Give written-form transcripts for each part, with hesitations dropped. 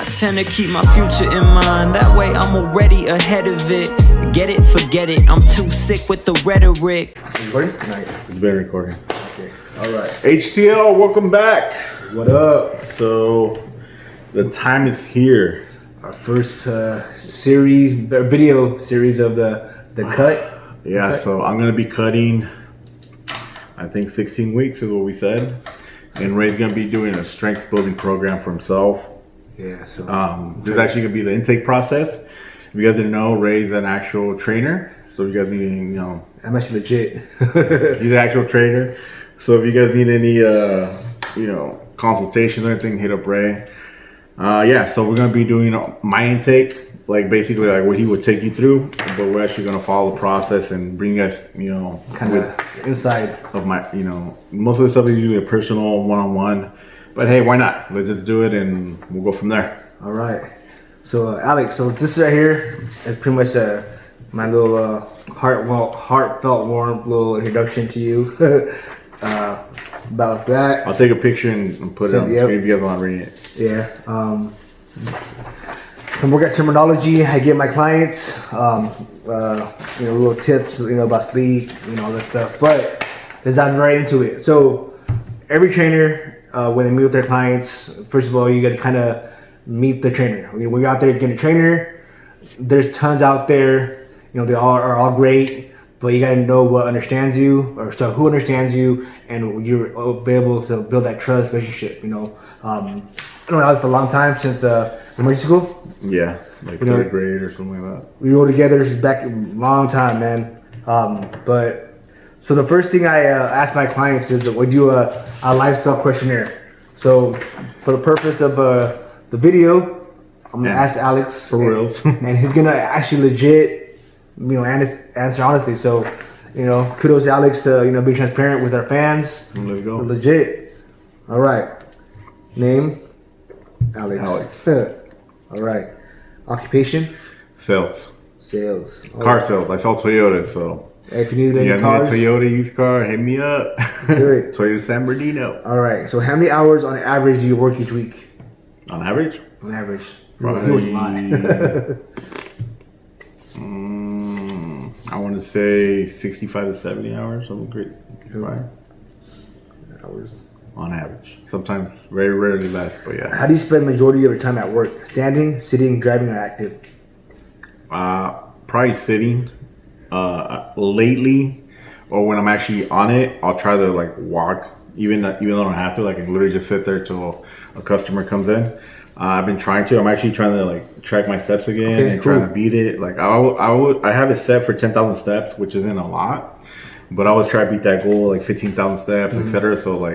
tend to keep my future in mind. That way I'm already ahead of it. Get it, forget it. I'm too sick with the rhetoric. Recording? Nice. It's been recording. Okay. All right. HTL, welcome back. What up? So the time is here. Our first video series of the cut. Yeah, so I'm gonna be cutting, I think 16 weeks is what we said. And Ray's gonna be doing a strength building program for himself. Yeah, so this is actually gonna be the intake process. If you guys didn't know, Ray's an actual trainer. So if you guys need, I'm actually legit. he's an actual trainer. So if you guys need any, consultation or anything, hit up Ray. So we're gonna be doing my intake, like basically like what he would take you through, but we're actually gonna follow the process and bring you guys, kind of inside of my, most of the stuff is usually a personal one-on-one. But hey, why not? Let's just do it and we'll go from there. All right. So Alex, so this right here is pretty much my little heartfelt, warm little introduction to you. About that. I'll take a picture and put it on the screen if you guys want to read it. Yeah. Some workout terminology I give my clients. Little tips, about sleep, all that stuff. But let's dive right into it. So every trainer, when they meet with their clients, first of all, you got to kind of meet the trainer. When you're out there getting a trainer, there's tons out there. They are all great, but you got to know what understands you, or so who understands you, and you'll be able to build that trust relationship. I know I was for a long time since elementary school. Yeah, like third grade or something like that. We were together back a long time, man. So the first thing I ask my clients is we do a lifestyle questionnaire. So for the purpose of the video, I'm gonna ask Alex for reals, and he's gonna actually legit, answer honestly. So, kudos to Alex to be transparent with our fans. Let's go. Legit. All right. Name, Alex. All right. Occupation? Sales. Car sales. I sell Toyota, so. If you need any cars, need a Toyota used car, hit me up. Do it. Toyota San Bernardino. All right. So how many hours on average do you work each week? On average? On average. Probably. I want to say 65 to 70 hours. Something great. Hours. On average. Sometimes very rarely less, but yeah. How do you spend the majority of your time at work? Standing, sitting, driving, or active? Probably sitting. Lately, or when I'm actually on it, I'll try to walk, even though I don't have to. I can literally just sit there till a customer comes in. I've been trying to. I'm actually trying to track my steps again and trying to beat it. I have it set for 10,000 steps, which isn't a lot, but I always try to beat that goal, 15,000 steps, etc. So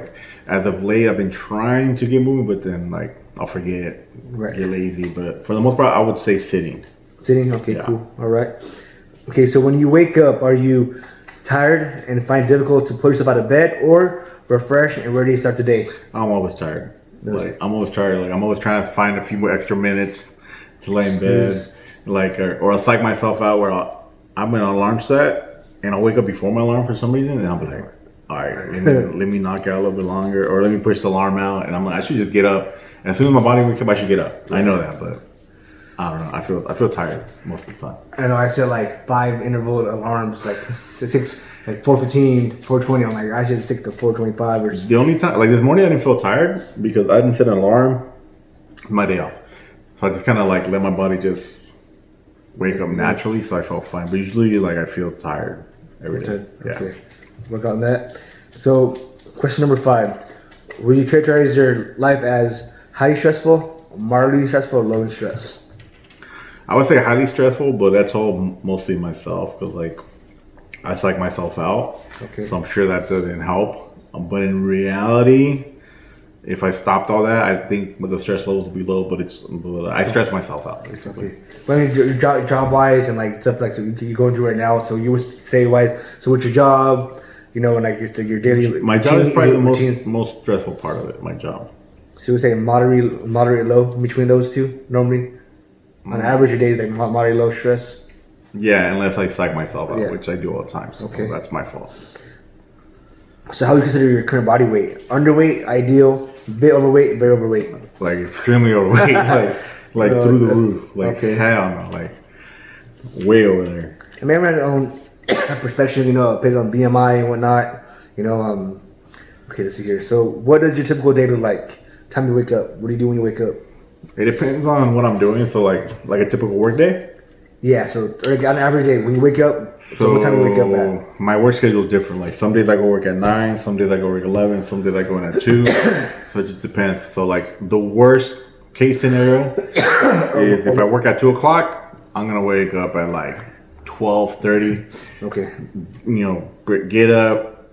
as of late, I've been trying to get moving, but then I'll forget, get lazy. But for the most part, I would say sitting. Sitting, okay, yeah. Cool. All right. Okay, so when you wake up, are you tired and find it difficult to pull yourself out of bed, or refreshed and ready to start the day? I'm always tired. I'm always tired. I'm always trying to find a few more extra minutes to lay in bed, or I'll psych myself out where I'm an alarm set and I'll wake up before my alarm for some reason, and I'll be like, all right, let me knock out a little bit longer, or let me push the alarm out, and I'm like, I should just get up. And as soon as my body wakes up, I should get up. I know that, but I don't know. I feel tired most of the time. I know. I set 5 interval alarms, 6, 4:15, 4:20. I'm like, I should stick to 4:25 or. The only time, this morning, I didn't feel tired because I didn't set an alarm. My day off, so I just kind of let my body just wake up naturally. So I felt fine. But usually, I feel tired every day. Yeah. Okay, work on that. So, question number 5: would you characterize your life as highly stressful, moderately stressful, or low in stress? I would say highly stressful, but that's all mostly myself because I psych myself out. Okay. So I'm sure that doesn't help. But in reality, if I stopped all that, I think the stress levels would be low. But I stress myself out basically. Okay. But I mean, your job wise and stuff so you're going through right now. So you would say wise. So what's your job? And your daily. My job is probably the most stressful part of it. My job. So you would say moderate low between those two normally. On average, your day is moderate low stress. Yeah, unless I psych myself out, which I do all the time. So that's my fault. So how would you consider your current body weight? Underweight, ideal, bit overweight, very overweight. Extremely overweight. like through the roof. Like hell no, like way over there. I mean, everyone's own perspective, you know, based on BMI and whatnot. You know, okay, let's see here. So, what does your typical day look like? Time you wake up. What do you do when you wake up? It depends on what I'm doing. So, like a typical work day. Yeah. So, like on an average day, when you wake up, so what time you wake up at? My work schedule is different. Like some days I go work at 9, some days I go work 11, some days I go in at 2. So it just depends. So like the worst case scenario is if I work at 2 o'clock, I'm gonna wake up at like 12:30. Okay. You know, get up,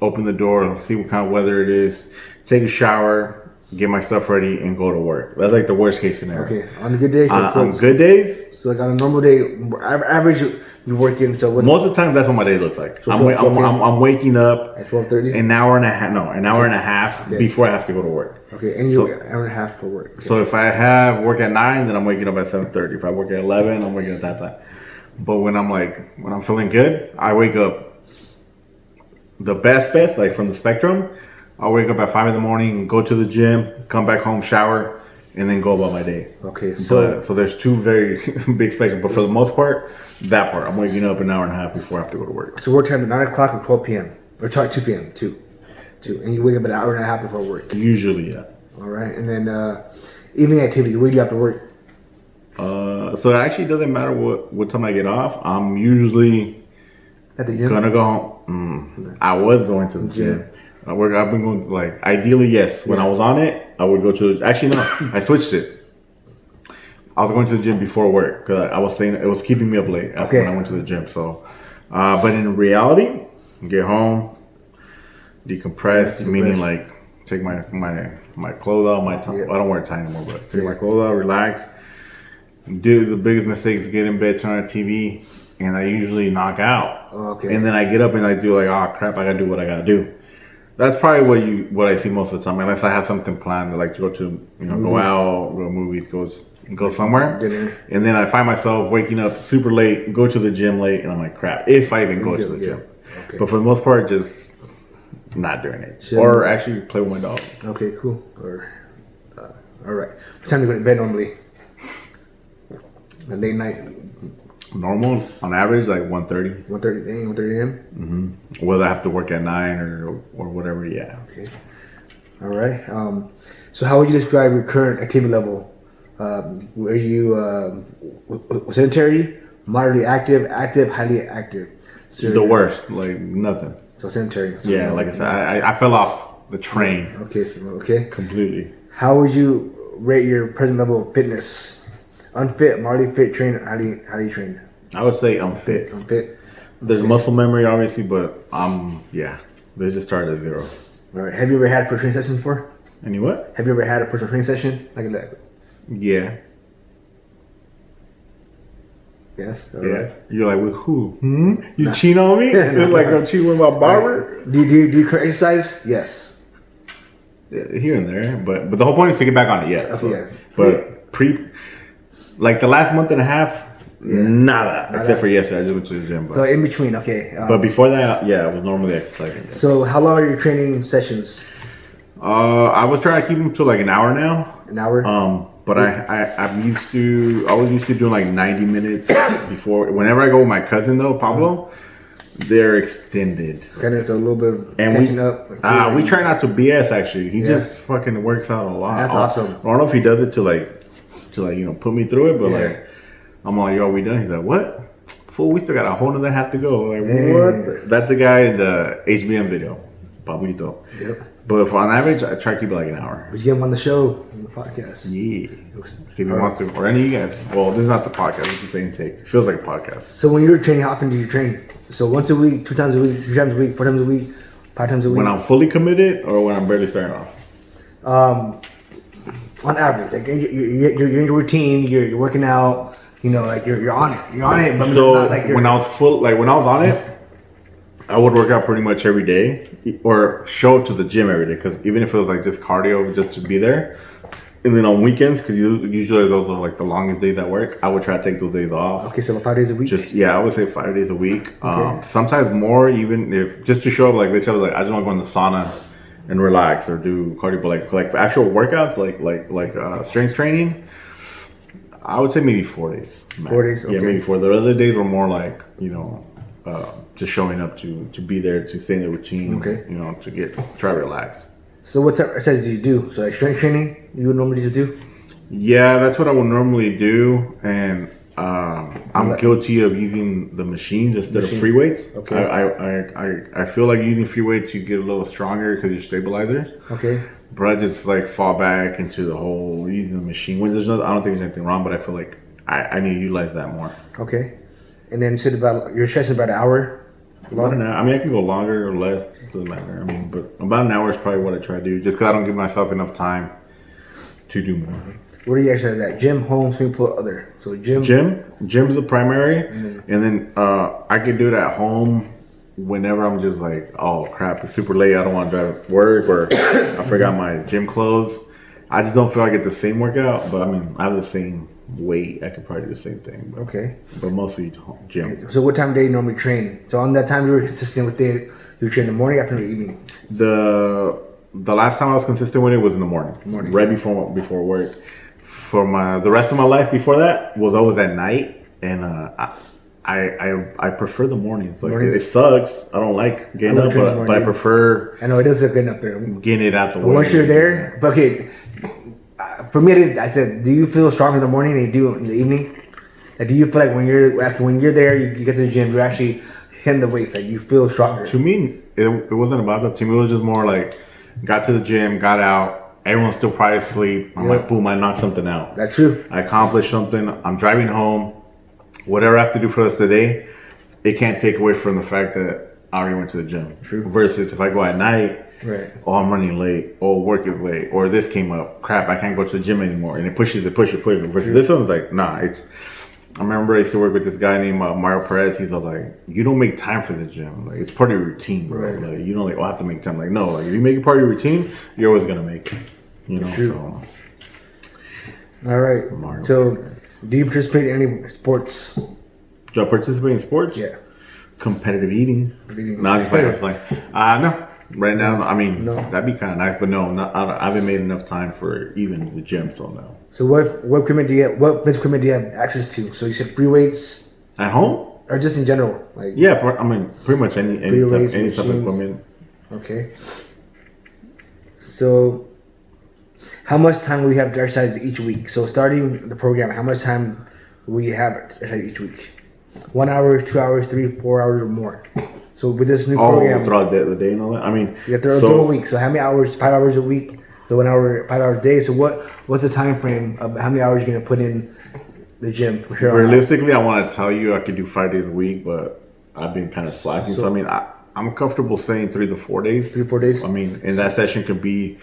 open the door, see what kind of weather it is, take a shower, get my stuff ready, and go to work. That's like the worst case scenario. Okay. On a good day, on good days. So like on a normal day, average you work in. So most of the time, that's what my day looks like. So I'm waking up at 12:30. An hour and a half. No, an hour and a half before I have to go to work. Okay, and you an hour and a half for work. Okay. So if I have work at 9, then I'm waking up at 7:30. If I work at 11, I'm waking up at that time. But when I'm feeling good, I wake up the best, like from the spectrum. I'll wake up at 5 in the morning, go to the gym, come back home, shower, and then go about my day. Okay, so there's two very big spectrums, but for the most part, that part, I'm waking up an hour and a half before I have to go to work. So work time at 9 o'clock or 12 p.m. or 2 p.m. 2, and you wake up an hour and a half before work. Usually, yeah. All right, and then evening activities. What do you have to work? So it actually doesn't matter what time I get off. I'm usually at the gym. Gonna go home. I was going to the gym. I've been going like ideally yes. When I was on it, I would go to. Actually no, I switched it. I was going to the gym before work because I was saying it was keeping me up late when I went to the gym. So, but in reality, get home, decompress, meaning like take my clothes off. I don't wear a tie anymore, but take my clothes off, relax. Do the biggest mistake is get in bed, turn on the TV, and I usually knock out. Okay. And then I get up and I do like, oh crap, I gotta do what I gotta do. That's probably what I see most of the time, unless I have something planned, like to go to, go out, go to movies, go somewhere. Dinner. And then I find myself waking up super late, go to the gym late, and I'm like, crap, if I even go to the gym. Okay. But for the most part, just not doing it. Or actually play with my dog. Okay, cool. All right. What time do you go to bed normally? A late night. Normal, on average, like 1:30. 1:30 a.m. Mm-hmm. Whether I have to work at 9 or whatever, yeah. Okay. All right. So how would you describe your current activity level? Are you sedentary, moderately active, highly active? So the worst, like nothing. So sedentary. So yeah, like I said, I fell off the train. Okay. Completely. How would you rate your present level of fitness? Unfit, moderately fit, trained. How do you train? I would say unfit. Unfit. There's muscle memory, obviously, but they just start at 0. All right. Have you ever had a personal training session before? Any what? Have you ever had a personal training session like that? Yeah. Yes. All right. You're like, with who? You cheat on me? Like I'm cheating with my barber? Right. Do you exercise? Yes. Yeah, here and there, but the whole point is to get back on it. Yeah. Okay. Yeah. But like the last month and a half, nada. Except for yesterday, I just went to the gym. So in between, okay. But before that, I was normally exercising. Yeah. So how long are your training sessions? I was trying to keep them to like an hour now. An hour. But I was used to doing like 90 minutes before. Whenever I go with my cousin though, Pablo, they're extended. Kind of a little bit of catching up. We try not to BS actually. He just fucking works out a lot. That's awesome. I don't know if he does it to put me through it, but like I'm like, yo, are we done? He's like, what? Fool, we still got a whole nother half to go. Like, what? That's the guy in the HBM video, Pablito. Yep. But on average, I try to keep it like an hour. We should get him on the show, on the podcast. Yeah. If he wants to, or any of you guys. Well, this is not the podcast. It's the same take. It feels like a podcast. So when you were training, how often do you train? So once a week, 2 times a week, 3 times a week, 4 times a week, 5 times a week? When I'm fully committed or when I'm barely starting off? On average, like you're in your routine, you're working out, like you're on it. You're on it, but so not like when I was on it, I would work out pretty much every day or show up to the gym every day because even if it was like just cardio just to be there, and then on weekends because usually those are like the longest days at work, I would try to take those days off. Okay, so 5 days a week. I would say 5 days a week. Okay. Sometimes more, even if just to show up. Like they tell like I just want to go in the sauna and relax or do cardio, but like actual workouts like strength training. I would say maybe 4 days. Max. 4 days. Okay. Yeah, maybe 4. The other days were more like just showing up to be there, to stay in the routine. Okay. To try to relax. So what type of exercises do you do? So like strength training, you would normally just do? Yeah, that's what I would normally do, and I'm guilty of using the machines instead of free weights. Okay. I feel like using free weights, you get a little stronger because you're stabilizers. Okay. But I just like fall back into the whole using the machine. Which I don't think there's anything wrong, but I feel like I need to utilize that more. Okay. And then you said you're stretching about an hour. About an hour. I mean, I can go longer or less. Doesn't matter. I mean, but about an hour is probably what I try to do, just because I don't give myself enough time to do more. Where do you exercise at? Gym, home, swimming pool, other. So gym's the primary, and then I can do it at home whenever I'm just like, oh crap, it's super late. I don't want to drive to work, or I forgot my gym clothes. I just don't feel like I get the same workout, but I mean, I have the same weight. I could probably do the same thing. But mostly gym. So what time of day do you normally train? So on that time you were consistent with it, you train in the morning, afternoon, or evening? The last time I was consistent with it was in the morning. Right before work. For the rest of my life before that was always at night, and I prefer the mornings. Like it sucks. I don't like getting up, but I prefer. I know it does look good up there. Getting it out the way. Once you're there, but okay. For me, I said, do you feel stronger in the morning than you do in the evening? Like, do you feel like when you're there, you get to the gym, you're actually hitting the weights, like you feel stronger? To me, it wasn't about that. To me, it was just more like got to the gym, got out. Everyone's still probably asleep. I'm like, boom, I knocked something out. That's true. I accomplished something. I'm driving home. Whatever I have to do for the rest of the day, it can't take away from the fact that I already went to the gym. True. Versus if I go at night, right. Oh, I'm running late. Oh, work is late. Or this came up. Crap, I can't go to the gym anymore. And it pushes. Versus this one's like, nah, I remember I used to work with this guy named Mario Perez. He's like, you don't make time for the gym. Like, it's part of your routine, bro. Right. Like, you don't I have to make time. Like, no, if you make it part of your routine, you're always gonna make it. True. So. All right. Mario so, Perez. do you participate in any sports? Do I participate in sports? Yeah. Competitive eating. No, I'm just like, no. Right now, I mean, that'd be kind of nice, but no, I haven't made enough time for even the gym, so no. So what equipment do you have? What fitness equipment do you have access to? So you said free weights at home, or just in general? Like I mean, pretty much any type of equipment. Okay. So, how much time will you have to exercise each week? So starting the program, how much time will you have to exercise each week? 1 hour, 2 hours, 3, 4 hours, or more. So with this new program, throughout the day and all that. I mean, you have to do a week. So how many hours? 5 hours a week. So 1 hour, 5 hours a day. So what's the time frame of how many hours you're gonna put in the gym? From here realistically, I want to tell you I could do 5 days a week, but I've been kind of slacking. So I mean, I'm comfortable saying 3 to 4 days. 3 to 4 days. I mean, and that session could be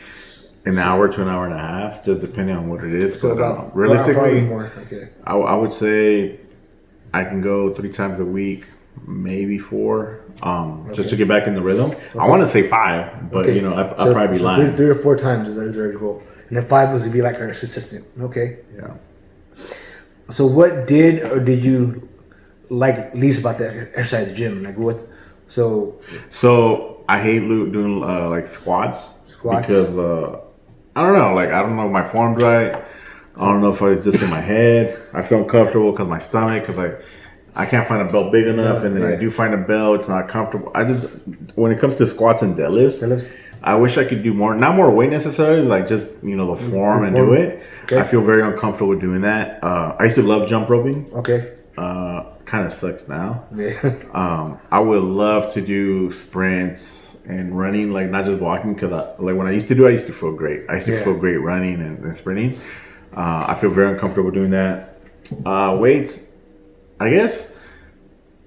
an hour to an hour and a half, just depending on what it is. So but, realistically, more. Okay. I would say I can go 3 times a week, maybe 4, just to get back in the rhythm. Okay. I want to say 5, but I'll probably be lying. 3 or 4 times is very cool. And then 5 was to be like our consistent. Okay. Yeah. So what did or did you like least about the exercise gym? Like what? So I hate doing like squats. Because I don't know. Like I don't know if my form's right. I don't know if it's just in my head. I feel uncomfortable because my stomach. Because I can't find a belt big enough, and then I do find a belt. It's not comfortable. When it comes to squats and deadlifts, I wish I could do more. Not more weight necessarily, like just the form and do it. Okay. I feel very uncomfortable doing that. I used to love jump roping. Okay. Kind of sucks now. Yeah. I would love to do sprints and running, like not just walking. Because when I used to do it, I used to feel great. I used to feel great running and sprinting. I feel very uncomfortable doing that. Weights, I guess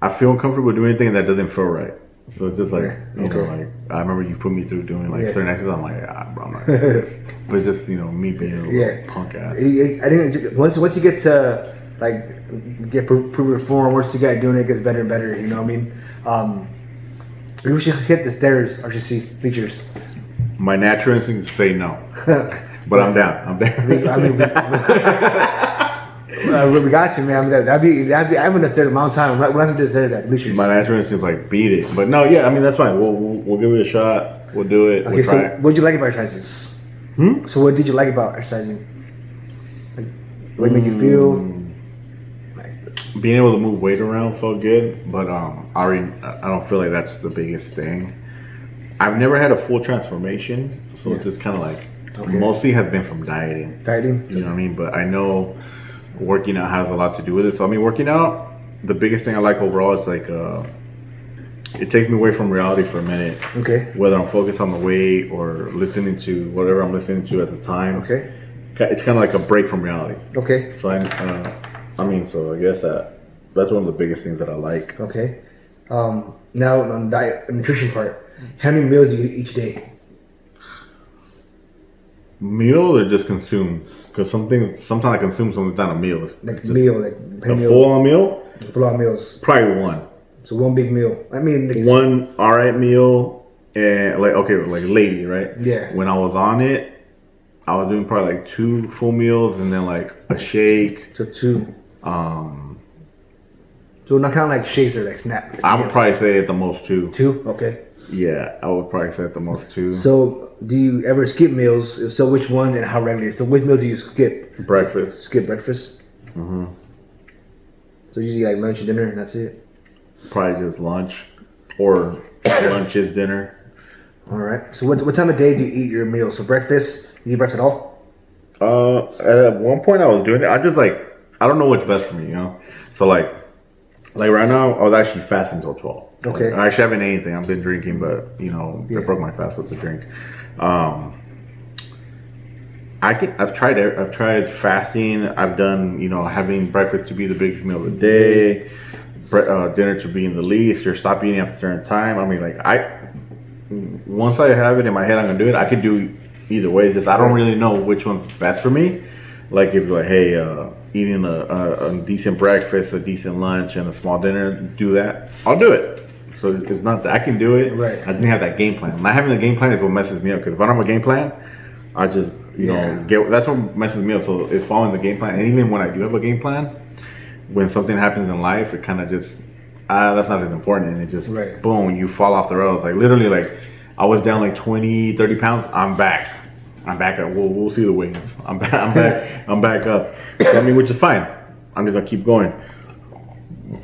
I feel uncomfortable doing anything that doesn't feel right. So it's just like, like I remember you put me through doing like certain exercises. I'm like, bro, I'm not gonna do this. But it's just, me being a little punk ass. I think once you get to like prove your form, once you get doing it, it gets better and better. You know what I mean? We should hit the stairs or just see features. My natural instinct is to say no. But I'm down. We got you, man. That'd be. I've been upstairs a long time. When I did stairs, that bleachers. My natural instinct is like beat it, but no, yeah. I mean that's fine. We'll give it a shot. We'll do it. Okay, we'll try so what did you like about exercises? So what did you like about exercising? The way it made you feel? Being able to move weight around felt good, but I don't feel like that's the biggest thing. I've never had a full transformation, so it's just kind of like mostly has been from dieting. Dieting? You know what I mean? But I know working out has a lot to do with it. So I mean, working out, the biggest thing I like overall is like it takes me away from reality for a minute. Okay. Whether I'm focused on the weight or listening to whatever I'm listening to at the time. Okay. It's kind of like a break from reality. Okay. So so I guess that's one of the biggest things that I like. Okay. Now on diet, nutrition part, how many meals do you eat each day? Meal or just consume? Because sometimes I consume, sometimes it's not a meal. It's Like just meal, like a full-on meal? Full-on meals. Probably one. So one big meal. I mean, like, One alright meal, and like lately, right? Yeah. When I was on it, I was doing probably like 2 full meals and then like a shake. So 2. So not kind of like shakes or like snack. I would probably say at the most 2. 2? Okay. Yeah, I would probably say at the most 2. So do you ever skip meals? If so, which ones and how regular? So which meals do you skip? Breakfast. Skip breakfast? Mm-hmm. So usually like lunch and dinner and that's it? Probably just lunch. Or lunch is dinner. All right. So what time of day do you eat your meals? So breakfast? You eat breakfast at all? At one point I was doing it. I just like, I don't know what's best for me, you know? So like right now, I was actually fasting until 12. Okay. I actually haven't anything. I've been drinking, but I broke my fast with the drink. I've tried fasting. I've done, having breakfast to be the biggest meal of the day, dinner to be in the least, or stop eating after a certain time. I mean, once I have it in my head, I'm gonna do it. I could do either way. It's just I don't really know which one's best for me. Like if you're like, hey, eating a decent breakfast, a decent lunch, and a small dinner, do that. I'll do it. So it's not that I can do it. Right. I didn't have that game plan. Not having a game plan is what messes me up. Because if I don't have a game plan, I just that's what messes me up. So it's following the game plan. And even when I do have a game plan, when something happens in life, it kind of just that's not as important, and it just boom, you fall off the rails. Like literally, like I was down like 20, 30 pounds. I'm back up. We'll see the wings. I'm back up. So, I mean, which is fine. I'm just gonna keep going.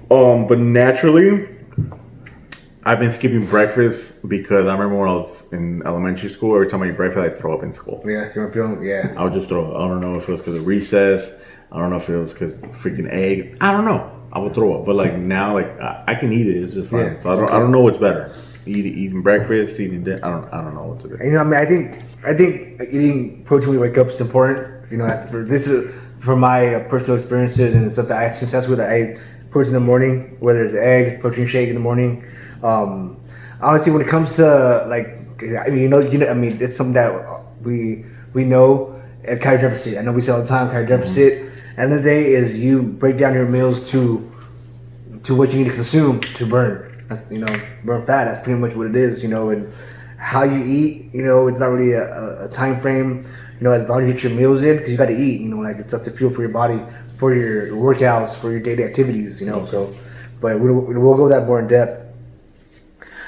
But naturally, I've been skipping breakfast because I remember when I was in elementary school, every time I eat breakfast, I'd throw up in school. Yeah, I would just throw up. I don't know if it was because of recess. I don't know if it was because freaking egg. I don't know. I would throw up. But like now, like I can eat it. It's just fine. Yeah, so I don't know what's better. Eating breakfast, eating dinner. I don't know what to do. I mean, I think eating protein when you wake up is important. This is from my personal experiences and stuff that I had success with. I ate protein in the morning, whether it's egg, protein shake in the morning. Honestly, when it comes to it's something that we know at calorie deficit. I know we say all the time calorie deficit. End of the day is you break down your meals to what you need to consume to burn. That's, burn fat. That's pretty much what it is. And how you eat. It's not really a time frame. As long as you get your meals in, because you got to eat. It's up to fuel for your body, for your workouts, for your daily activities. So, but we'll go that more in depth.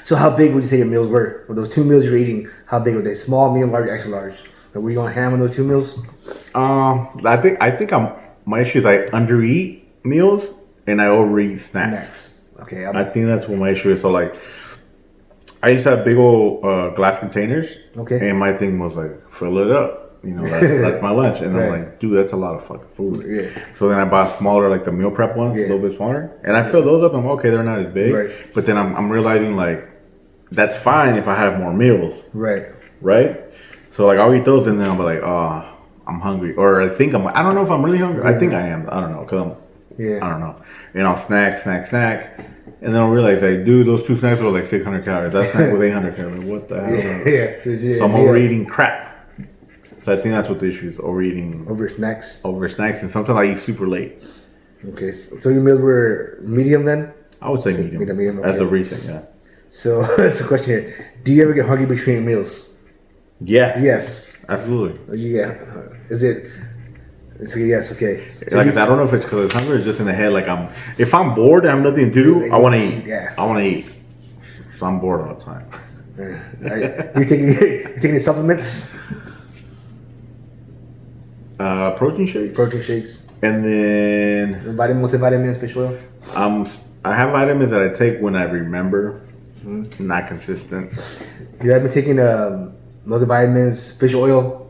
So how big would you say your meals were? For those 2 meals you're eating, how big were they? Small, medium, large, extra large? Or were you going ham on those 2 meals? I think my issue is I undereat meals and I overeat snacks. Okay. I think that's what my issue is. So like, I used to have big old glass containers. Okay. And my thing was like, fill it up. That's my lunch. And I'm like, dude, that's a lot of fucking food. Yeah. So then I bought smaller, like the meal prep ones, a little bit smaller. And I fill those up and I'm okay, they're not as big. Right. But then I'm realizing like, that's fine if I have more meals. Right. So like I'll eat those and then I'll be like, oh, I'm hungry. Or I think I don't know if I'm really hungry. I think I am. I don't know. Cause I don't know. And I'll snack. And then I'll realize like, dude, those 2 snacks were like 600 calories. That snack was 800 calories. What the hell? So I'm overeating crap. So I think that's what the issue is, overeating. Over snacks, and sometimes I eat super late. Okay, so your meals were medium then? I would say medium. Medium, okay. As of recent, yeah. So that's the question here. Do you ever get hungry between meals? Yeah. Yes. Absolutely. Yeah. Is it? It's a yes. Okay. So like I said, I don't know if it's because I'm hungry or it's just in the head. Like if I'm bored and I have nothing to do, I want to eat. Yeah. I want to eat. So I'm bored all the time. Are you taking any supplements? Protein shakes. Protein shakes. And then multivitamins, fish oil. I have vitamins that I take when I remember. Not consistent. Dude, I've been taking multivitamins, fish oil.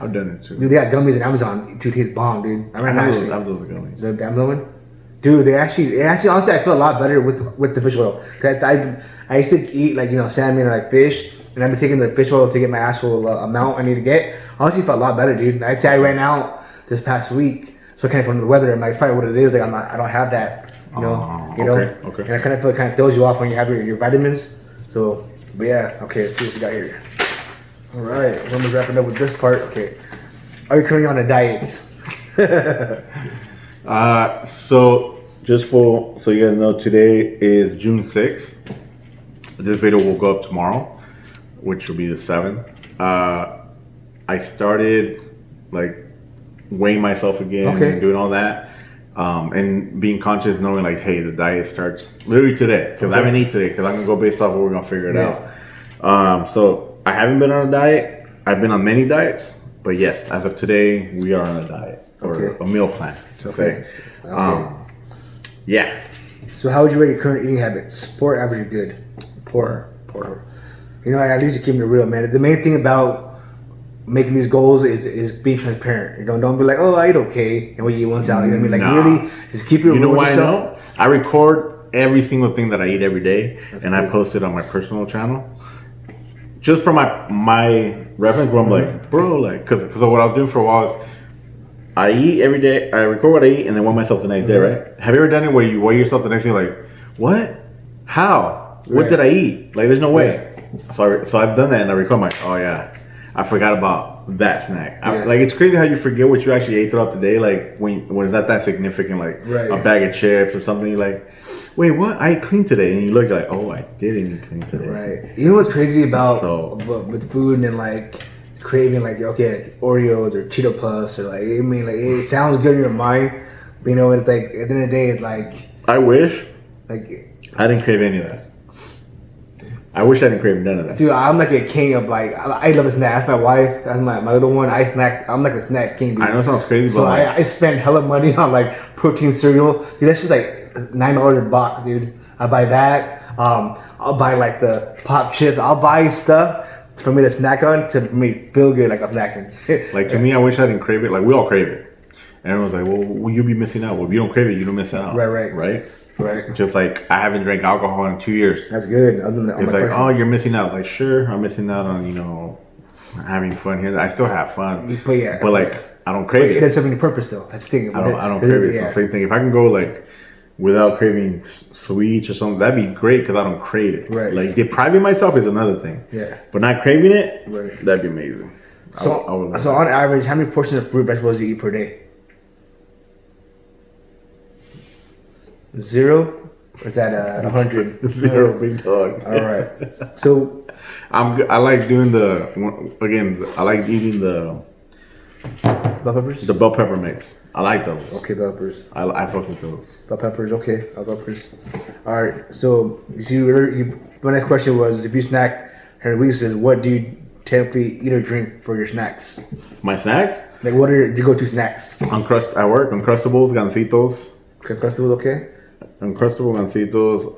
I've done it too. Dude, they got gummies on Amazon. Dude, tastes bomb, dude. I have those gummies. The Amazon one. Dude, they actually honestly I feel a lot better with the fish oil. Cause I used to eat like salmon or like fish, and I've been taking the fish oil to get my actual amount I need to get. Honestly, felt a lot better, dude. I'd say I ran out this past week, so kind of from the weather. I'm like, it's probably what it is. Like I don't have that, you know. Okay. And I kind of feel it throws you off when you have your vitamins. So, but yeah, okay. Let's see what we got here. All right, we're almost wrapping up with this part. Okay, are you currently on a diet? So just so you guys know, today is June 6th. This video will go up tomorrow, which will be the 7th. I started like weighing myself again and doing all that, and being conscious, knowing like, hey, the diet starts literally today because I haven't eaten today because I'm gonna go based off what we're gonna figure it out. So I haven't been on a diet. I've been on many diets, but yes, as of today, we are on a diet or a meal plan to say. Yeah. So how would you rate your current eating habits? Poor, average, or good? Poor. You know, at least you keep it real, man. The main thing about making these goals is being transparent. Don't be like, oh, I eat okay, and we eat one salad. I mean, like really, just keep it real. You know with why yourself. I know? I record every single thing that I eat every day, and I post it on my personal channel. Just for my reference, where I'm like, bro, like, because what I was doing for a while is I eat every day, I record what I eat, and then weigh myself the next day, right? Have you ever done it where you weigh yourself the next day, like, what? How? What did I eat? Like, there's no way. So I've done that, and I record, I'm like, oh yeah, I forgot about that snack. Like, it's crazy how you forget what you actually ate throughout the day, like, when it's not that significant, like a bag of chips or something, you're like, wait, what? I ate clean today. And you look like, oh, I didn't eat clean today. Right. You know what's crazy about with food and like craving like Oreos or Cheeto Puffs or like, I mean, like it sounds good in your mind, but you know, it's like at the end of the day, it's like I wish like I didn't crave any of that. I wish I didn't crave none of that. Dude, I'm like a king of like I love a snack. That's my wife. That's my little one. I snack. I'm like a snack king, dude. I know it sounds crazy, so but I spend hella money on like protein cereal. Dude, that's just like $9 a box, dude. I buy that. I'll buy like the pop chips. I'll buy stuff for me to snack on to make me feel good, like I'm snacking. Like to me, I wish I didn't crave it. Like we all crave it. And everyone's like, well, will you be missing out? Well, if you don't crave it, you don't miss out. Right. Just like I haven't drank alcohol in 2 years. That's good. It's like, oh, you're missing out. Like, sure, I'm missing out on having fun here. I still have fun, but like I don't crave it. It has something to purpose though. That's the thing. I don't crave it. So same thing. If I can go like without craving sweets or something, that'd be great because I don't crave it. Right. Like depriving myself is another thing. Yeah. But not craving it, that'd be amazing. So on average, how many portions of fruit vegetables do you eat per day? 0? Or is that 100? 0, big dog. All right. So I like doing I like eating the bell peppers. The bell pepper mix. I like those. Okay, bell peppers. I fuck with those. Bell peppers. Okay, bell peppers. All right. So you see, my next question was, if you snack Henry Weeks, what do you typically eat or drink for your snacks? My snacks? Like, what are your go-to snacks? At work, Uncrustables, Gancitos. Uncrustables, okay. Uncrustable Gancitos.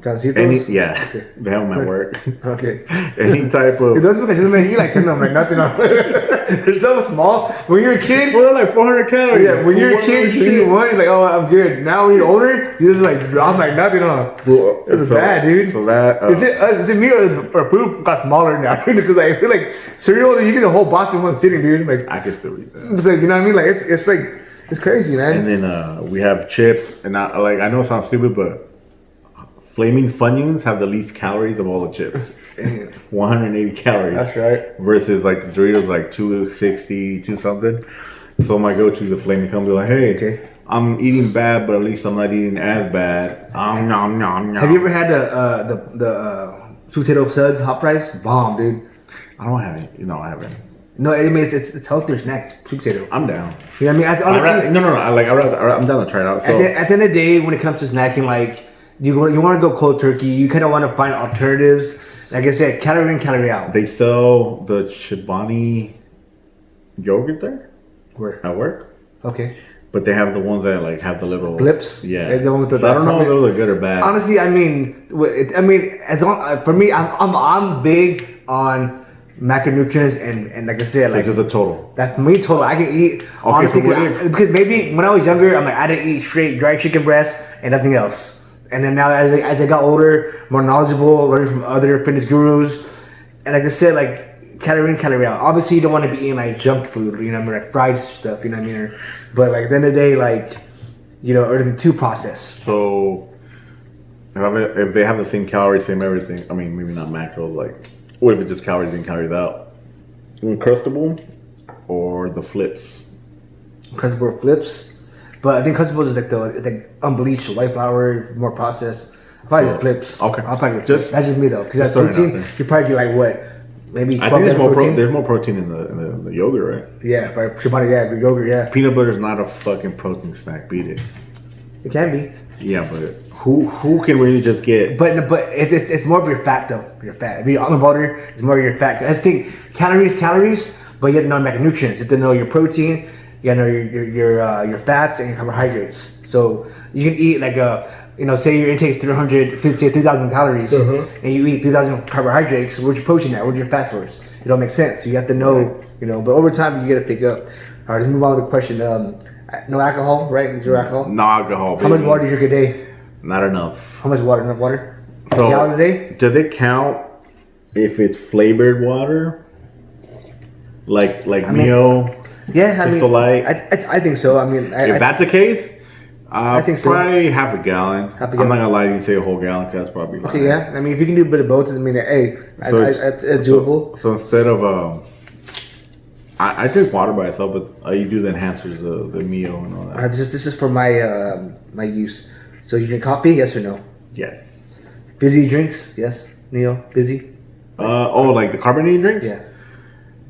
Gancitos? Okay. They have them at work. Okay. Any type of. Those because you like 10 of them, like nothing on. They're so small. When you're a kid, they're like 400 calories. Yeah, when you're a kid, you eat one, you're like, oh, I'm good. Now when you're older, you just like drop like nothing on. Well, it's bad, dude. So that is it me or food got smaller now? Because I feel like cereal, you get the whole box in one sitting, dude. Like I can still eat that. It's like, you know what I mean? Like it's like. It's crazy, man. And then we have chips, and I know it sounds stupid, but Flaming Funyuns have the least calories of all the chips. 180 calories. That's right. Versus like the Doritos, like 260, 2 something. So my go-to the Flaming comes like, hey, I'm eating bad, but at least I'm not eating as bad. Nom, nom, nom. Have you ever had the sweet potato suds hot fries? Bomb, dude. I don't have any. No, I haven't. No, I mean it's healthier snacks. Sweet potato. I'm down. You know what I mean? Honestly, I'm down to try it out. So. At the end of the day, when it comes to snacking, like you want to go cold turkey. You kind of want to find alternatives. Like I said, calorie in, calorie out. They sell the Chobani yogurt there. Where? at work. Okay. But they have the ones that like have the little Flips. Yeah. The one with the So I don't know if chocolate. those are good or bad. Honestly, I mean, as long for me, I'm big on macronutrients and like I said, So like just a total. that's me total. I can eat honestly so what if- because maybe when I was younger, I'm like I didn't eat straight dry chicken breast and nothing else. And then now as I got older, more knowledgeable, learning from other fitness gurus, and like I said, like calorie in, calorie out. Obviously, you don't want to be eating like junk food, you know what I mean, like fried stuff, you know what I mean. But like at the end of the day, like everything too processed. So if they have the same calories, same everything, I mean maybe not macros, like what if it's just calories in, calories out? Uncrustable or the flips? Crustable flips, but I think Crustable is like the unbleached white flour, more processed. I'll probably get flips. Okay. I'll probably get Just- flips. That's just me though, because that's just throwing it protein. out there. You probably get like what, maybe 12 I think grams of protein. there's more protein in the yogurt, right? Yeah, but should probably the yogurt. Yeah, Peanut butter is not a fucking protein snack. Beat it. it can be, Yeah, but who can really just get? but it's more of your fat though. Your fat. If you almond butter, it's more of your fat. That's the thing. Calories, but you have to know macronutrients. You have to know your protein. You gotta know your fats and your carbohydrates. So you can eat like say your intake is 3,000 calories, and you eat 3,000 carbohydrates. Where's your protein at? Where's your fat source? It don't make sense. So you have to know, But over time, you gotta pick up. All right, let's move on with the question. No alcohol, right? Zero alcohol. No alcohol. How much baby. water do you drink a day? Not enough. How much water? Enough water? So a gallon a day? does it count if it's flavored water? Like Mio? Yeah, I Crystal mean, Light? I think so. I mean, If that's the case, I think so. probably half a gallon. Half a I'm gallon. not gonna lie to you, say a whole gallon, because that's probably lying. yeah. I mean, if you can do a bit of both, I mean, hey, So it's doable. So instead of I drink water by itself, but I do the enhancers, the Mio and all that. This is for my my use. So you drink coffee? Yes or no? Yes. Busy drinks? Yes. Neil, busy? Like the carbonated drinks? Yeah.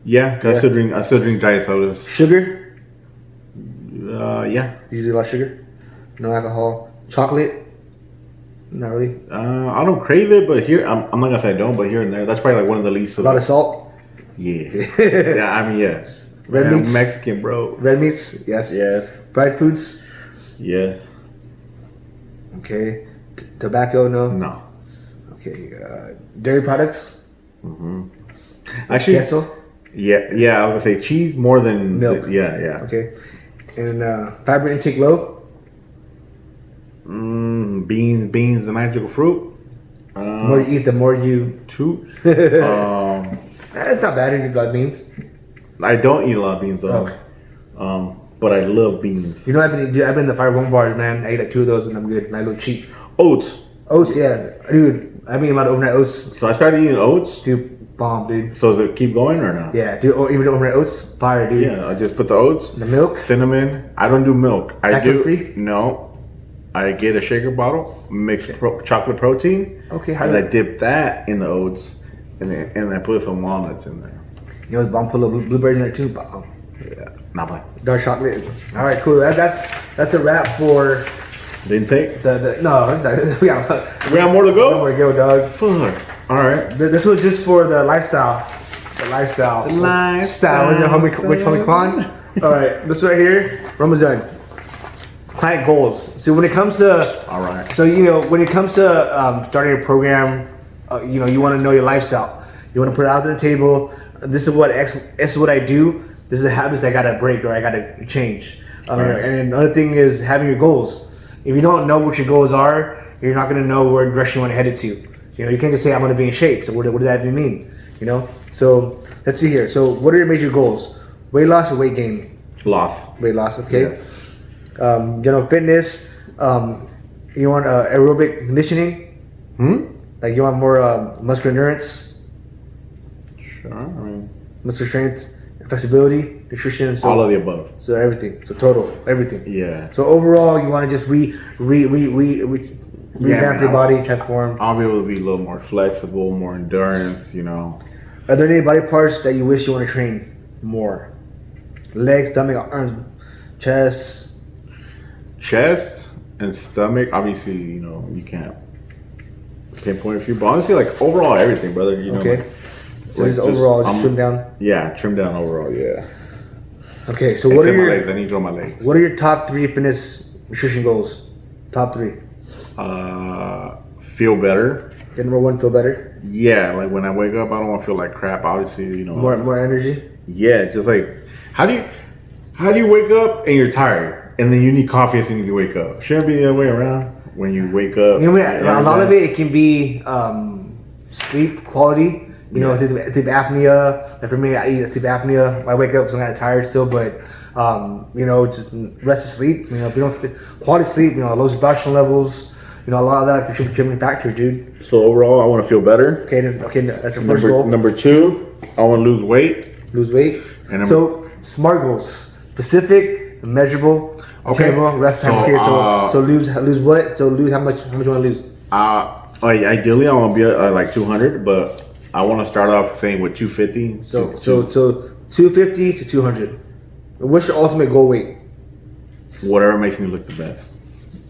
Yeah, because I still drink diet sodas. Sugar? Yeah. You do a lot of sugar? No alcohol? Chocolate? Not really. I don't crave it, but here I'm not gonna say I don't, but here and there, that's probably like one of the least. A lot of salt? Yeah. Yeah, I mean yes. Red I'm meats? Mexican, bro. Red meats? Yes. Yes. Fried foods? Yes. Okay. Tobacco? No. No. Okay. Dairy products? Actually, Queso? yeah. I was gonna say cheese more than Milk. Yeah. Okay. And fiber intake low? Beans, the magical fruit. The more you eat, the more you. Two. It's not bad if you got beans. I don't eat a lot of beans though. Okay. But I love beans. I've been in the Fire One bars, man. I ate like 2 of those and I'm good. And I look cheap. Oats. Oats, yeah, dude. I've been eating a lot of overnight oats. So I started eating oats. Dude, bomb, dude. So does it keep going or not? Yeah, dude. Or even overnight oats, fire, dude. Yeah, I just put the oats, The milk. cinnamon. I don't do milk. I Lactose do. free? No. I get a shaker bottle, mix chocolate protein, Okay, and I dip that in the oats, and I put some walnuts in there. You know, bomb, put a little blueberries in there too. Bomb. Yeah, not bad. Dark chocolate. All right, cool. That's a wrap for The intake. no. It's not, we We got more to one go. more to go, dog. Fuck. All right. This was just for the lifestyle. The lifestyle. Was it homie Kwan? All right, this right here, Ramazan. Client goals. So when it comes to, All right. so when it comes to starting a program, you want to know your lifestyle. You want to put it out on the table. This is what I do. This is the habits I gotta break or I gotta change. Right. And then another thing is having your goals. If you don't know what your goals are, you're not gonna know where direction you want to head it to. You can't just say I'm gonna be in shape. So what does that even mean? So let's see here. So what are your major goals? Weight loss or weight gain? Loss. Weight loss. Okay. Yes. General fitness. You want aerobic conditioning? Like you want more muscular endurance, Sure. I mean, muscle strength, flexibility, nutrition. So, all of the above. So everything. So total everything. Yeah. So overall, you want to just revamp your body, transform. I'll be able to be a little more flexible, more endurance. Are there any body parts that you wish you want to train more? Legs, stomach, arms, chest. Chest and stomach. Obviously, you can't pinpoint a few, but honestly, like overall, everything, brother. Okay. Like, So just overall, just trim down. Yeah, trim down overall. Yeah. Okay, so what are Except my your legs. I need to grow my legs. what are your top 3 fitness nutrition goals? Top 3. Feel better. Get number 1, feel better. Yeah, like when I wake up, I don't want to feel like crap. Obviously, you know. More energy. Yeah, just like how do you wake up and you're tired and then you need coffee as soon as you wake up? Shouldn't be the other way around. When you wake up, You know, a lot of it can be sleep quality. You know, sleep apnea. And for me, I eat sleep apnea. I wake up, so I'm kind of tired still, but you know, just rest of sleep. You know, if you don't quality sleep, you know, low testosterone levels. You know, a lot of that contributing factors, dude. So overall, I want to feel better. Okay, that's your first goal. Number 2, I want to lose weight. Lose weight. And so smart goals, specific, measurable, attainable, rest time. Okay, so lose what? So lose how much? How much you want to lose? Ideally, I want to be at like 200, but I want to start off saying with 250. So 250 to 200. What's your ultimate goal weight? Whatever makes me look the best.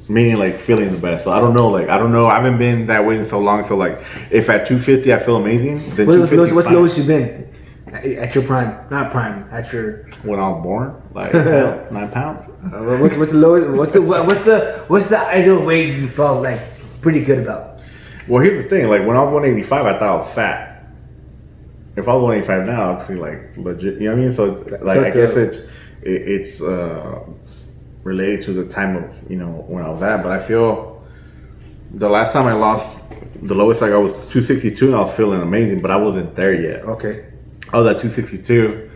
Meaning like feeling the best. So I don't know. I haven't been that weight in so long. So like, if at 250 I feel amazing, then what's the lowest you've been at your prime? Not prime. At your when I was born, like 9 pounds. What's the lowest? What's the ideal weight you felt like pretty good about? Well, here's the thing. Like when I was 185, I thought I was fat. If I was 185 now, I'd feel like legit. You know what I mean? So like, I guess it's related to the time of, you know, when I was at. But I feel the last time I lost, the lowest I got was 262, and I was feeling amazing, but I wasn't there yet. Okay. I was at 262,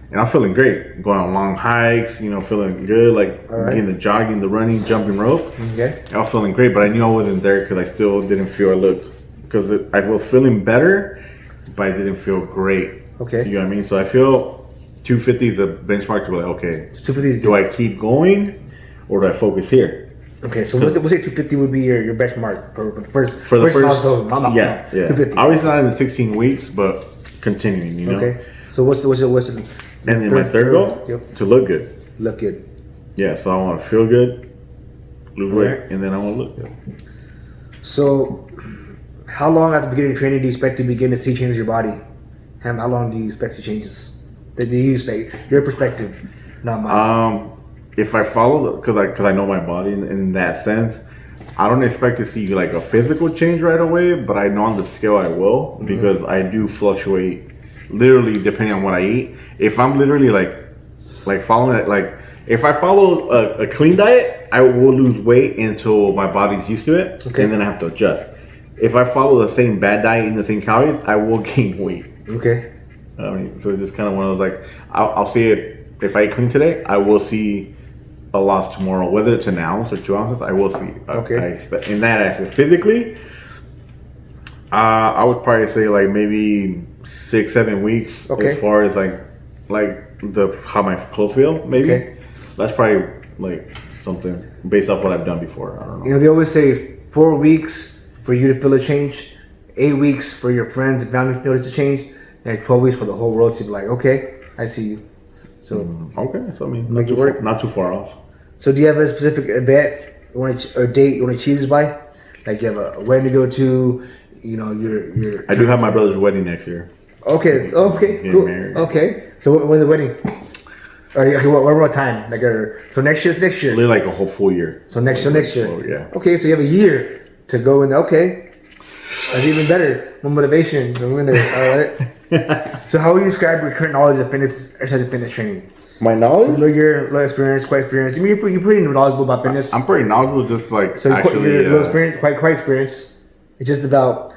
and I was feeling great. Going on long hikes, you know, feeling good, like in the jogging, the running, jumping rope. Okay. I was feeling great, but I knew I wasn't there because I still didn't feel I looked, because I was feeling better, but I didn't feel great. Okay. You know what I mean? So I feel 250 is a benchmark to be like, okay, 250 is good. Do I keep going or do I focus here? Okay, so we'll say 250 would be your benchmark for the first milestone. Yeah. 250. Obviously not in the 16 weeks, but continuing, you know. Okay. So what's the and then my third goal? Yep. To look good. Look good. Yeah, so I want to feel good, lose weight, and then I want to look good. So, how long after beginning training do you expect to begin to see changes in your body? How long do you expect to see changes? Do you expect your perspective, not mine? If I follow, because I know my body in that sense, I don't expect to see like a physical change right away, but I know on the scale I will, because I do fluctuate literally depending on what I eat. If I'm literally like following it, like if I follow a clean diet, I will lose weight until my body's used to it, and then I have to adjust. If I follow the same bad diet, eating the same calories, I will gain weight. Okay. I mean, so it's just kind of one of those, like, I'll see it. If I eat clean today, I will see a loss tomorrow, whether it's an ounce or 2 ounces. I will see. Okay. I expect in that aspect. Physically, I would probably say like maybe 6-7 weeks. Okay. As far as like the how my clothes feel, maybe. Okay. That's probably like something based off what I've done before. I don't know. You know, they always say 4 weeks for you to feel a change, 8 weeks for your friends and family to notice a change, and 12 weeks for the whole world to be like, okay, I see you. So okay, so I mean, make it work. Not too far off. So do you have a specific event or date you want to achieve this by? Like you have a wedding to go to, you know, your. I do have my brother's wedding next year. Okay, cool. Married. Okay, so when's the wedding? Or what time? So next year. Literally like a whole full year. So next year. Oh, yeah. Okay, so you have a year to go in. Okay, that's even better. More motivation. All right. So how would you describe your current knowledge of fitness, exercise, and fitness training? My knowledge? Your experience, quite experience. I mean, you're pretty knowledgeable about fitness. I'm pretty knowledgeable, just like so actually. Your experience, quite experienced. It's just about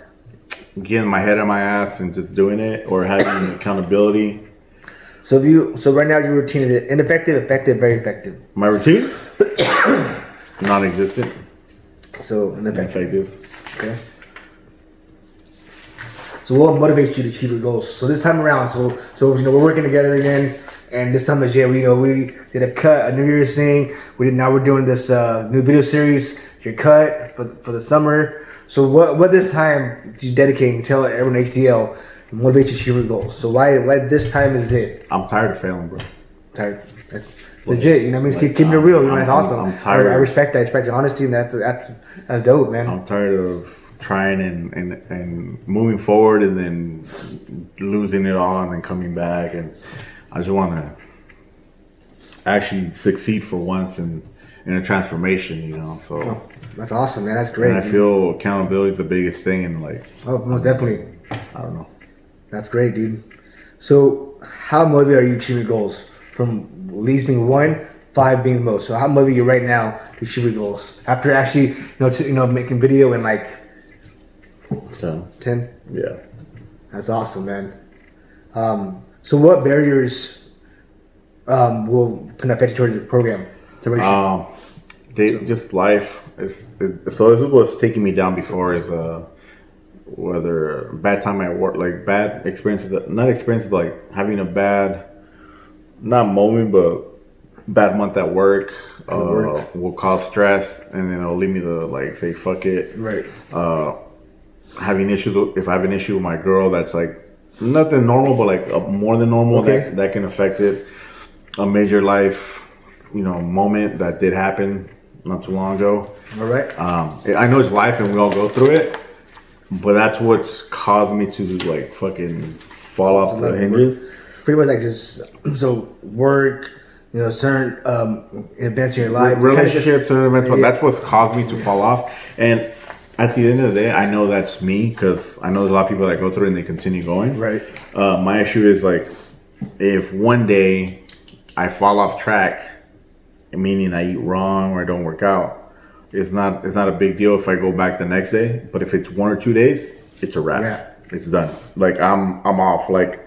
getting my head on my ass and just doing it, or having accountability. So right now your routine is ineffective, effective, very effective. My routine? Non-existent. So ineffective. Okay. So what motivates you to achieve your goals? So this time around, so you know, we're working together again, and this time we did a New Year's thing. Now we're doing this new video series, your cut for the summer. So what this time do you dedicate and tell everyone at HTL and motivate you to achieve your goals? So why this time is it? I'm tired of failing, bro. Tired. That's legit. You know what I mean? Keeping it real. You know, that's awesome. I'm tired. I respect that. I respect the honesty, and that's dope, man. I'm tired of trying and moving forward and then losing it all and then coming back, and I just want to actually succeed for once in a transformation, you know. So that's awesome, man. That's great. And I feel accountability is the biggest thing in like. Oh, most definitely. I don't know. That's great, dude. So, how motivated are you achieving goals? From least being 1, 5 being the most. So, how motivated are you right now to achieve your goals after actually, making video in like 10? Yeah. That's awesome, man. So, what barriers will kind of affect you towards the program? Just life. So this is what's taking me down before is whether bad time at work, like bad experiences, not experiences, but like having a bad, not moment, but bad month at work, will cause stress, and then it'll lead me to like say fuck it. Right. Having issues if I have an issue with my girl, that's like nothing normal, but like more than normal, that can affect it. A major life, moment that did happen not too long ago. All right. I know it's life and we all go through it, but that's what's caused me to like fucking fall off the hinges. Pretty much like just work, certain events in your life, relationships, that's what's caused me to fall off. And at the end of the day, I know that's me because I know there's a lot of people that go through it and they continue going. Right. My issue is like if one day I fall off track, meaning I eat wrong or I don't work out, it's not a big deal if I go back the next day. But if it's 1 or 2 days, it's a wrap. Yeah. It's done. Like I'm off. Like,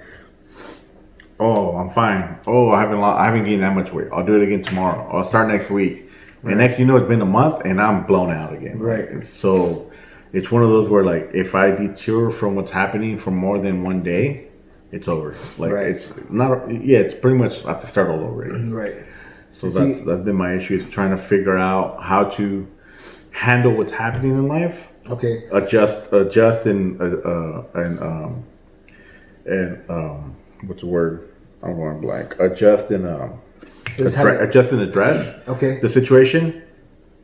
oh, I'm fine. Oh, I haven't gained that much weight. I'll do it again tomorrow. I'll start next week. Right. And next you know, it's been a month and I'm blown out again. Right. Like, so it's one of those where like if I detour from what's happening for more than 1 day, it's over. Like it's not. Yeah, it's pretty much I have to start all over again. Right. So that's been my issue, is trying to figure out how to handle what's happening in life. Okay. Adjust, and what's the word? I'm going blank. Adjust and address. Okay. The situation,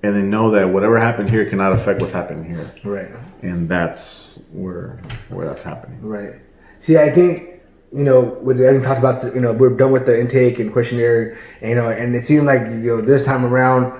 and then know that whatever happened here cannot affect what's happening here. Right. And that's where that's happening. Right. See, I think. With everything talked about, we're done with the intake and questionnaire, and it seemed like, this time around,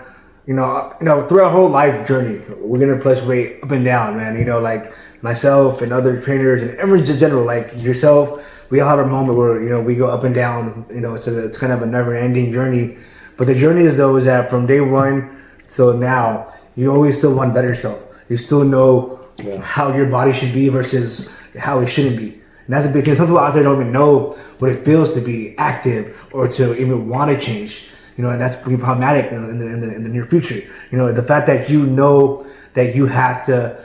through our whole life journey, we're going to fluctuate up and down, man. Like myself and other trainers and everyone in general, like yourself, we all have a moment where, we go up and down, it's kind of a never ending journey. But the journey is that from day 1 till now, you always still want better self. You still know how your body should be versus how it shouldn't be. And that's a big thing. Some people out there don't even know what it feels to be active or to even want to change. And that's pretty problematic in the near future. The fact that that you have to,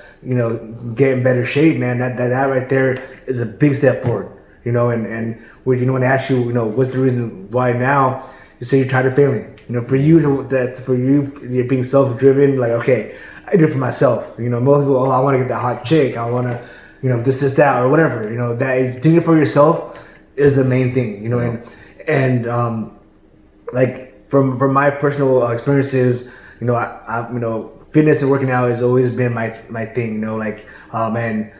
get in better shape, man. That right there is a big step forward. And when I ask you, what's the reason why now? You say you're tired of failing. For you, you're being self-driven. Like, okay, I do it for myself. Most people, I want to get that hot chick. I want to. This, that, or whatever, that doing it for yourself is the main thing, and like from my personal experiences, I fitness and working out has always been my thing, like, man,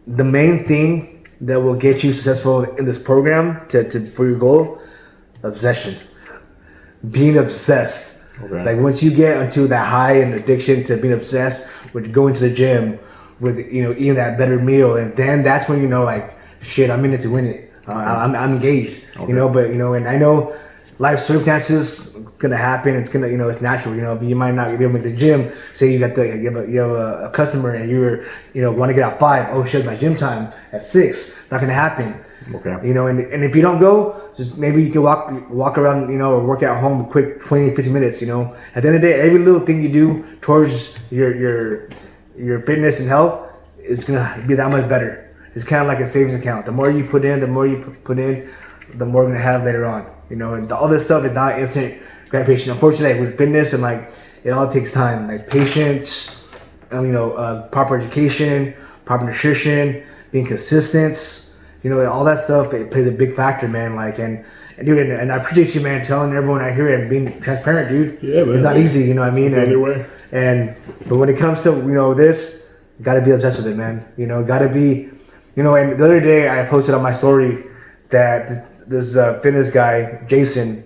the main thing that will get you successful in this program for your goal, obsession, being obsessed. Okay. Like once you get into that high and addiction to being obsessed with going to the gym, with eating that better meal, and then that's when like, shit, I'm in it to win it. I'm engaged. Okay. But and I know life circumstances, it's gonna happen. It's gonna it's natural. You might not be able to make the gym. Say you have a customer and you're want to get out 5. Oh shit, my gym time at 6. Not gonna happen. Okay. And if you don't go, just maybe you can walk around, or work out at home quick 20-50 minutes. At the end of the day, every little thing you do towards your fitness and health is gonna be that much better. It's kind of like a savings account. The more you put in, the more you the more you're gonna have later on. And all this stuff is not instant gratification. Unfortunately, with fitness and like it all takes time, like patience, proper education, proper nutrition, being consistent. All that stuff, it plays a big factor, man. Like and dude, and I appreciate you, man, telling everyone out here and being transparent, dude. Yeah, man. It's not easy, you know what I mean? Anyway. But when it comes to this, you gotta be obsessed with it, man. Gotta be, and the other day I posted on my story that this fitness guy, Jason,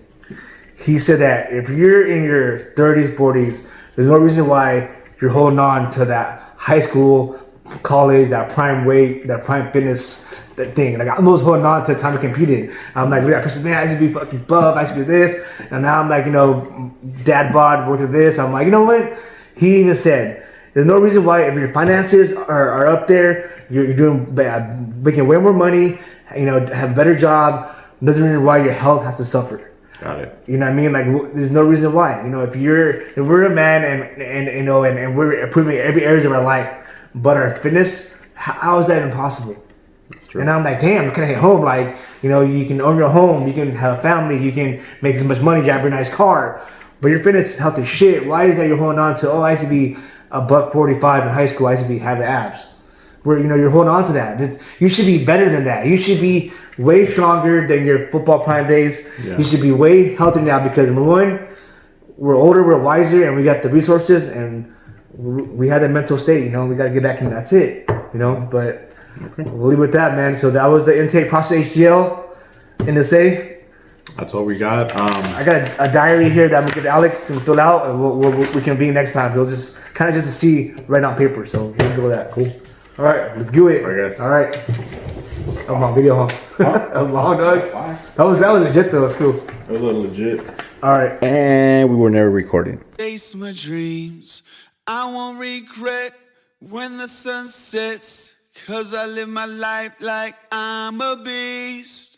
he said that if you're in your 30s, 40s, there's no reason why you're holding on to that high school, college, that prime weight, that prime fitness, that thing. Like I'm always holding on to the time I competed. I'm like, look at that person, man, I used to be fucking buff, I used to be this, and now I'm like, dad bod, working this. I'm like, you know what? He even said, there's no reason why if your finances are up there, you're doing bad, making way more money, have a better job. Doesn't mean why your health has to suffer. Got it. You know what I mean? Like, there's no reason why. If we're a man and we're improving every area of our life, but our fitness, how is that even possible? That's true. And I'm like, damn, can I hit home? Like, you can own your home, you can have a family, you can make as much money, drive a nice car, but your fitness health is shit. Why is that you're holding on to? Oh, I used to be a $145 in high school. I used to be having abs. Where you're holding on to that. You should be better than that. You should be way stronger than your football prime days. Yeah. You should be way healthier now because number one, we're older, we're wiser, and we got the resources, and we have that mental state. We got to get back, and that's it. But okay. We'll leave it with that, man. So that was the intake process HTL in the say. That's all we got. I got a diary here that I'm gonna give Alex to fill out, and we convene next time. It'll just kind of just to see right on paper. So we'll go with that. Cool. All right, let's do it. All right, guys. All right. That was my video, huh? That was long, dog. That was legit, though. It was cool. It was a little legit. All right. And we were never recording. Chase my dreams. I won't regret when the sun sets, 'cause I live my life like I'm a beast.